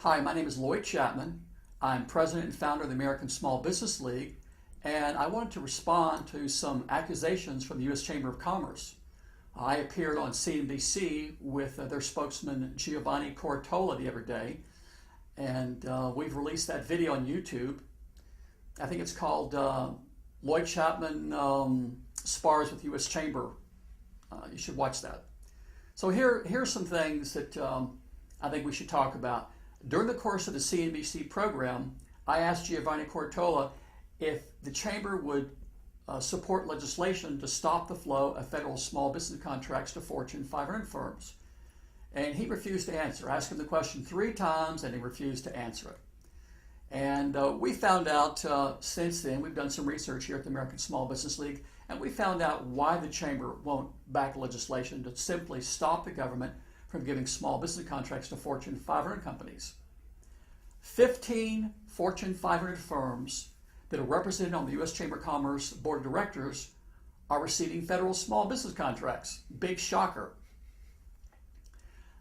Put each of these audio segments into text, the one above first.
Hi, my name is Lloyd Chapman. I'm president and founder of the American Small Business League, and I wanted to respond to some accusations from the U.S. Chamber of Commerce. I appeared on CNBC with their spokesman Giovanni Cortola the other day, and we've released that video on YouTube. I think it's called Lloyd Chapman Spars with U.S. Chamber. You should watch that. So here's some things that I think we should talk about. During the course of the CNBC program, I asked Giovanni Cortola if the Chamber would support legislation to stop the flow of federal small business contracts to Fortune 500 firms. And he refused to answer. I asked him the question 3 times and he refused to answer it. And we found out since then, we've done some research here at the American Small Business League, and we found out why the Chamber won't back legislation to simply stop the government from giving small business contracts to Fortune 500 companies. 15 Fortune 500 firms that are represented on the U.S. Chamber of Commerce Board of Directors are receiving federal small business contracts. Big shocker.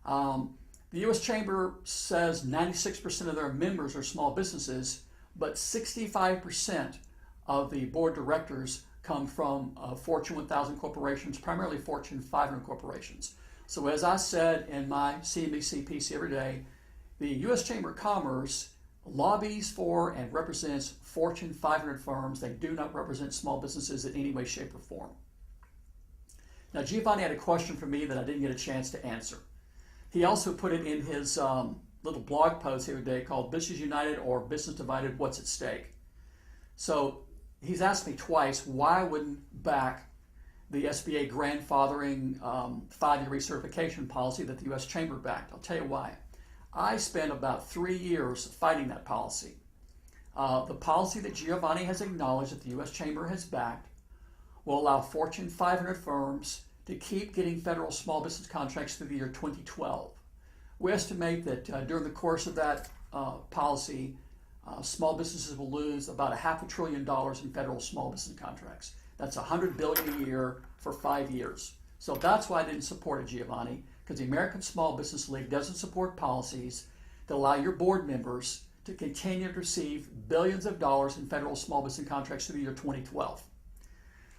The U.S. Chamber says 96% of their members are small businesses, but 65% of the board of directors come from Fortune 1000 corporations, primarily Fortune 500 corporations. So as I said in my CNBC piece every day, the U.S. Chamber of Commerce lobbies for and represents Fortune 500 firms. They do not represent small businesses in any way, shape, or form. Now, Giovanni had a question for me that I didn't get a chance to answer. He also put it in his little blog post here today called Business United or Business Divided, What's at Stake? So he's asked me twice why I wouldn't back the SBA grandfathering 5-year recertification policy that the U.S. Chamber backed. I'll tell you why. I spent about 3 years fighting that policy. The policy that Giovanni has acknowledged that the U.S. Chamber has backed will allow Fortune 500 firms to keep getting federal small business contracts through the year 2012. We estimate that during the course of that policy, small businesses will lose about $500 billion in federal small business contracts. That's $100 billion a year for 5 years. So that's why I didn't support it, Giovanni, because the American Small Business League doesn't support policies that allow your board members to continue to receive billions of dollars in federal small business contracts through the year 2012.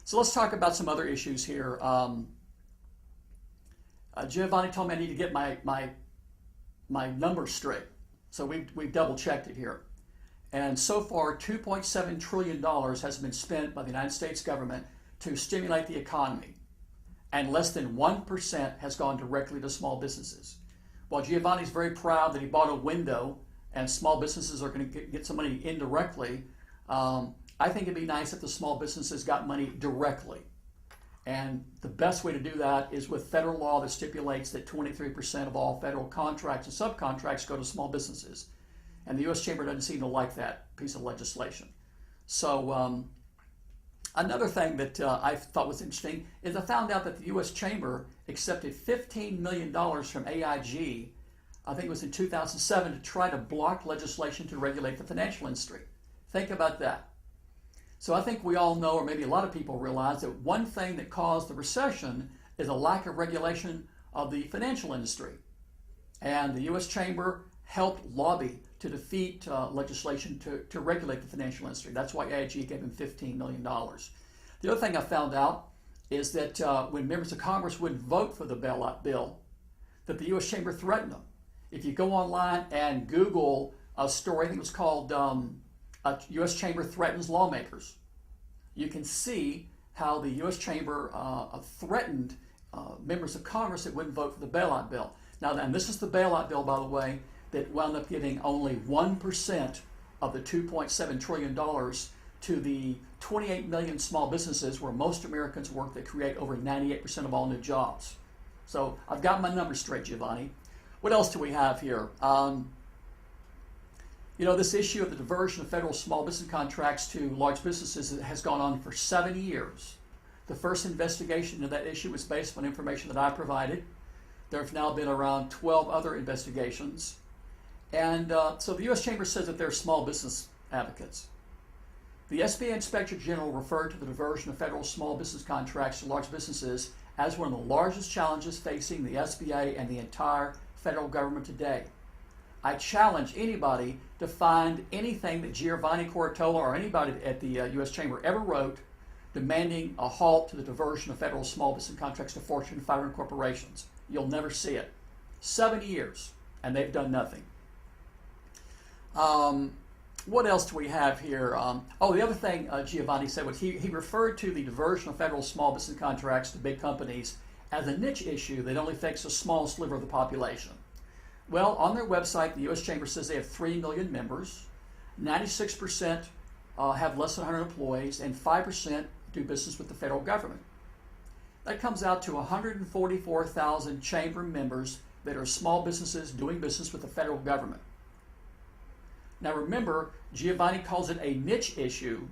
So let's talk about some other issues here. Giovanni told me I need to get my numbers straight. So we've double checked it here. And so far, $2.7 trillion has been spent by the United States government to stimulate the economy. And less than 1% has gone directly to small businesses. While Giovanni's very proud that he bought a window and small businesses are going to get some money indirectly, I think it'd be nice if the small businesses got money directly. And the best way to do that is with federal law that stipulates that 23% of all federal contracts and subcontracts go to small businesses. And the U.S. Chamber doesn't seem to like that piece of legislation. So another thing that I thought was interesting is I found out that the U.S. Chamber accepted $15 million from AIG, I think it was in 2007, to try to block legislation to regulate the financial industry. Think about that. So I think we all know, or maybe a lot of people realize, that one thing that caused the recession is a lack of regulation of the financial industry. And the U.S. Chamber helped lobby to defeat legislation to regulate the financial industry. That's why AIG gave him $15 million. The other thing I found out is that when members of Congress wouldn't vote for the bailout bill, that the U.S. Chamber threatened them. If you go online and Google a story, I think it was called U.S. Chamber Threatens Lawmakers, you can see how the U.S. Chamber threatened members of Congress that wouldn't vote for the bailout bill. Now, and this is the bailout bill, by the way, that wound up giving only 1% of the $2.7 trillion to the 28 million small businesses where most Americans work that create over 98% of all new jobs. So I've got my numbers straight, Giovanni. What else do we have here? This issue of the diversion of federal small business contracts to large businesses has gone on for 7 years. The first investigation into that issue was based on information that I provided. There have now been around 12 other investigations. And so the U.S. Chamber says that they're small business advocates. The SBA Inspector General referred to the diversion of federal small business contracts to large businesses as one of the largest challenges facing the SBA and the entire federal government today. I challenge anybody to find anything that Giovanni Cortola or anybody at the U.S. Chamber ever wrote demanding a halt to the diversion of federal small business contracts to Fortune 500 corporations. You'll never see it. 7 years, and they've done nothing. What else do we have here? The other thing Giovanni said was he referred to the diversion of federal small business contracts to big companies as a niche issue that only affects a small sliver of the population. Well, on their website, the U.S. Chamber says they have 3 million members, 96% have less than 100 employees, and 5% do business with the federal government. That comes out to 144,000 chamber members that are small businesses doing business with the federal government. Now remember, Giovanni calls it a niche issue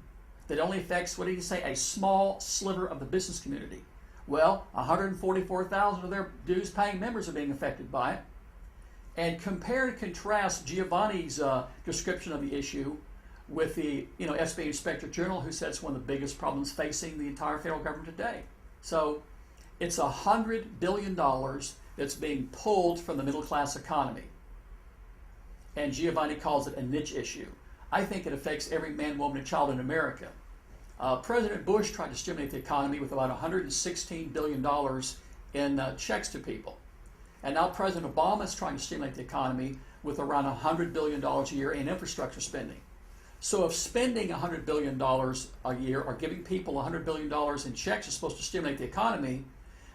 that only affects, what did he say, a small sliver of the business community. Well, 144,000 of their dues-paying members are being affected by it. And compare and contrast Giovanni's description of the issue with the SBA Inspector General, who said it's one of the biggest problems facing the entire federal government today. So it's $100 billion that's being pulled from the middle-class economy. And Giovanni calls it a niche issue. I think it affects every man, woman, and child in America. President Bush tried to stimulate the economy with about $116 billion in checks to people. And now President Obama is trying to stimulate the economy with around $100 billion a year in infrastructure spending. So if spending $100 billion a year or giving people $100 billion in checks is supposed to stimulate the economy,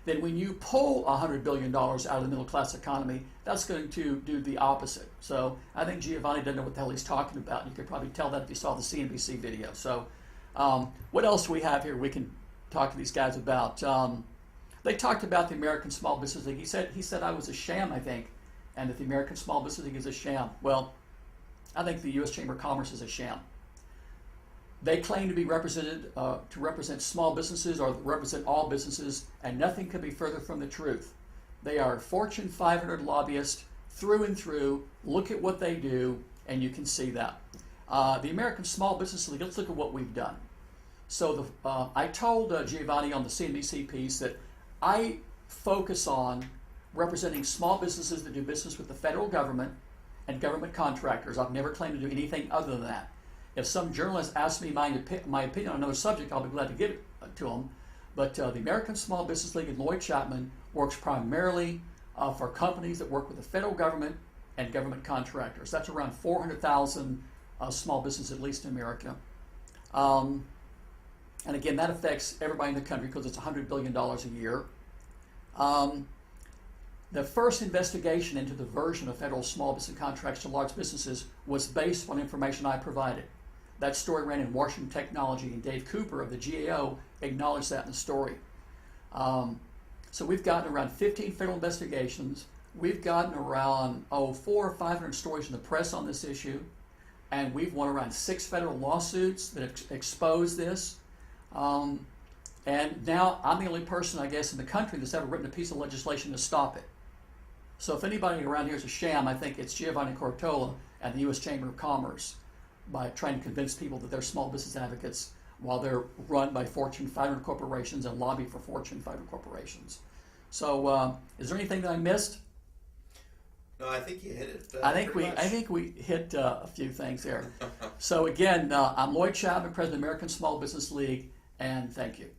then when you pull $100 billion out of the middle class economy, that's going to do the opposite. So I think Giovanni doesn't know what the hell he's talking about. You could probably tell that if you saw the CNBC video. So what else do we have here we can talk to these guys about? They talked about the American Small Business League. He said I was a sham, I think, and that the American Small Business League is a sham. Well, I think the U.S. Chamber of Commerce is a sham. They claim to be represented, to represent small businesses or represent all businesses, and nothing could be further from the truth. They are Fortune 500 lobbyists through and through. Look at what they do, and you can see that. The American Small Business League, let's look at what we've done. So I told Giovanni on the CNBC piece that I focus on representing small businesses that do business with the federal government and government contractors. I've never claimed to do anything other than that. If some journalist asks me my opinion on another subject, I'll be glad to give it to them. But the American Small Business League and Lloyd Chapman works primarily for companies that work with the federal government and government contractors. That's around 400,000 small businesses, at least in America. And again, that affects everybody in the country because it's $100 billion a year. The first investigation into the diversion of federal small business contracts to large businesses was based on information I provided. That story ran in Washington Technology, and Dave Cooper of the GAO acknowledged that in the story. So we've gotten around 15 federal investigations. We've gotten around 400 or 500 stories in the press on this issue, and we've won around 6 federal lawsuits that expose this. And now I'm the only person, I guess, in the country that's ever written a piece of legislation to stop it. So if anybody around here is a sham, I think it's Giovanni Cortola and the U.S. Chamber of Commerce by trying to convince people that they're small business advocates while they're run by Fortune 500 corporations and lobby for Fortune 500 corporations. So is there anything that I missed? No, I think you hit it. I think we hit a few things there. So again, I'm Lloyd Chapman, President of the American Small Business League, and thank you.